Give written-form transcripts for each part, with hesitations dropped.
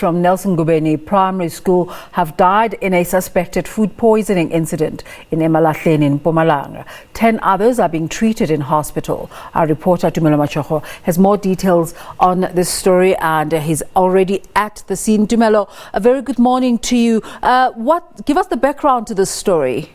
from Nelson Ngubeni Primary School have died in a suspected food poisoning incident in Emalahleni in Mpumalanga. 10 others are being treated in hospital. Our reporter Tumelo Machogo has more details on this story and he's already at the scene. Tumelo, a very good morning to you. Give us the background to this story.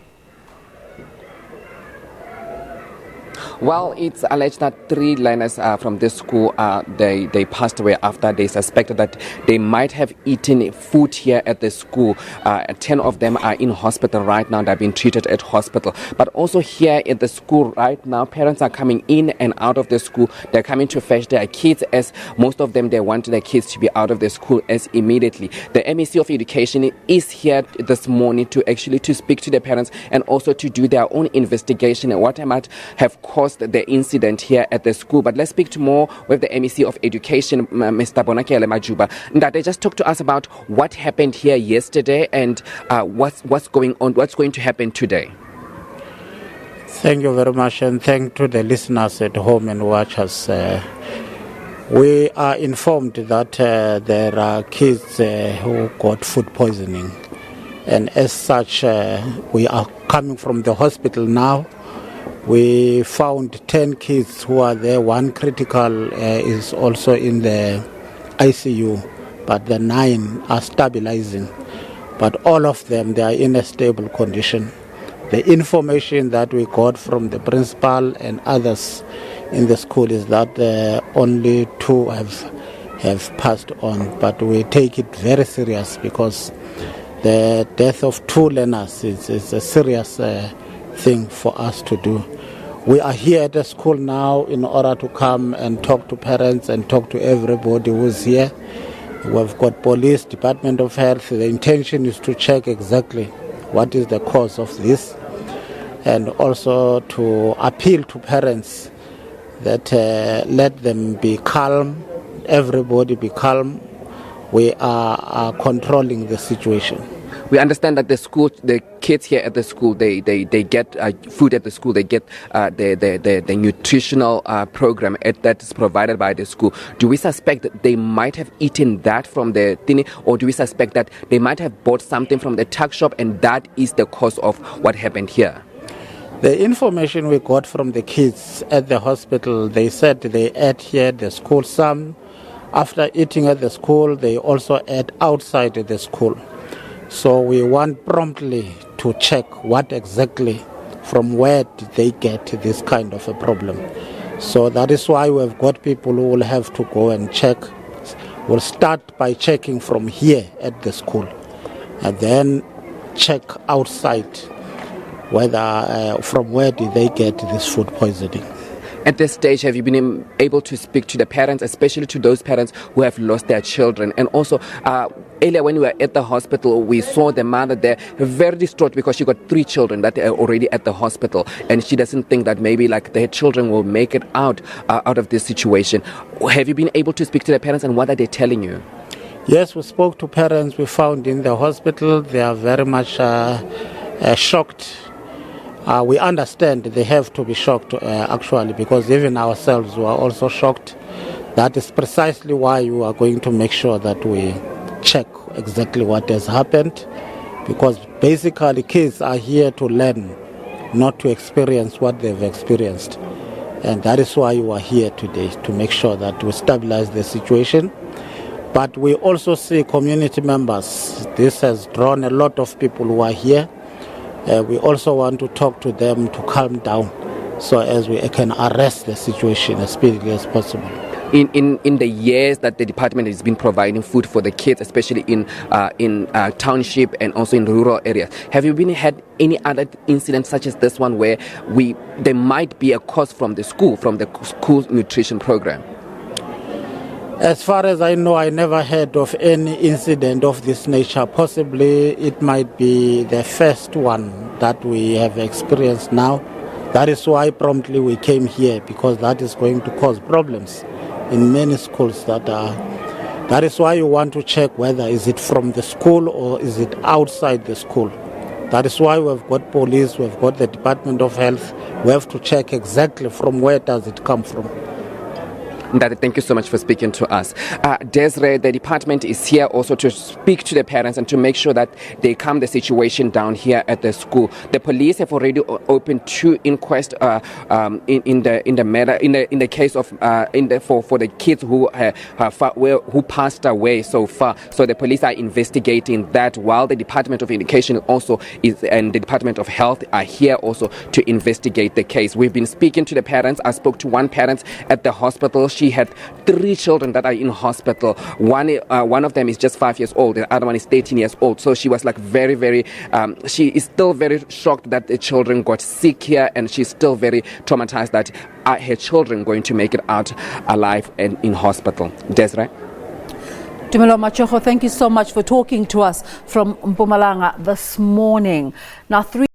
Well, it's alleged that 3 learners from this school, they passed away after they suspected that they might have eaten food here at the school. 10 of them are in hospital right now. They're being treated at hospital. But also here at the school right now, parents are coming in and out of the school. They're coming to fetch their kids, as most of them, they want their kids to be out of the school as immediately. The MEC of Education is here this morning to speak to the parents and also to do their own investigation and what might have caused the incident here at the school. But let's speak to more with the MEC of Education, Mr. Bonakele Majuba. That they just talk to us about what happened here yesterday and what's going to happen today. Thank you very much, and thank to the listeners at home and watchers. We are informed that there are kids who got food poisoning, and as such, we are coming from the hospital now. We found 10 kids who are there. 1 critical is also in the ICU, but the 9 are stabilizing. But all of them, they are in a stable condition. The information that we got from the principal and others in the school is that only 2 have passed on. But we take it very serious because the death of 2 learners is a serious thing for us to do. We are here at the school now in order to come and talk to parents and talk to everybody who's here. We've got police, Department of Health. The intention is to check exactly what is the cause of this and also to appeal to parents that let them be calm, everybody be calm. We are controlling the situation. We understand that the kids here at the school, they get food at the school. They get the nutritional program that is provided by the school. Do we suspect that they might have eaten that from the thing, or do we suspect that they might have bought something from the tuck shop and that is the cause of what happened here? The information we got from the kids at the hospital, they said they ate here at the school. Some, after eating at the school, they also ate outside the school. So we want promptly to check what exactly, from where did they get this kind of a problem. So that is why we've got people who will have to go and check. We'll start by checking from here at the school and then check outside whether from where did they get this food poisoning. At this stage, have you been able to speak to the parents, especially to those parents who have lost their children? And also, earlier when we were at the hospital, we saw the mother there very distraught because she got 3 children that are already at the hospital, and she doesn't think that maybe like their children will make it out of this situation. Have you been able to speak to the parents, and what are they telling you? Yes, we spoke to parents we found in the hospital. They are very much shocked. We understand they have to be shocked actually, because even ourselves were also shocked. That is precisely why we are going to make sure that we check exactly what has happened, because basically kids are here to learn, not to experience what they've experienced. And that is why we are here today, to make sure that we stabilize the situation. But we also see community members. This has drawn a lot of people who are here. We also want to talk to them to calm down so as we can arrest the situation as speedily as possible. In the years that the department has been providing food for the kids, especially in township and also in rural areas, have you had any other incidents such as this one where there might be a cause from the school nutrition program? As far as I know, I never heard of any incident of this nature. Possibly it might be the first one that we have experienced now. That is why promptly we came here, because that is going to cause problems in many schools that is why you want to check whether is it from the school or is it outside the school. That is why we've got police, we've got the Department of Health. We have to check exactly from where does it come from. Ndade, thank you so much for speaking to us. Desiree, the department is here also to speak to the parents and to make sure that they calm the situation down here at the school. The police have already opened 2 inquests in the matter in the case of for the kids who passed away so far. So the police are investigating that, while the Department of Education also is and the Department of Health are here also to investigate the case. We've been speaking to the parents. I spoke to one parent at the hospital. She had 3 children that are in hospital. One of them is just 5 years old. The other one is 13 years old. So she was like very, she is still very shocked that the children got sick here, and she's still very traumatized that her children going to make it out alive and in hospital. Desiree? Tumelo Machogo, thank you so much for talking to us from Mpumalanga this morning. Now, 3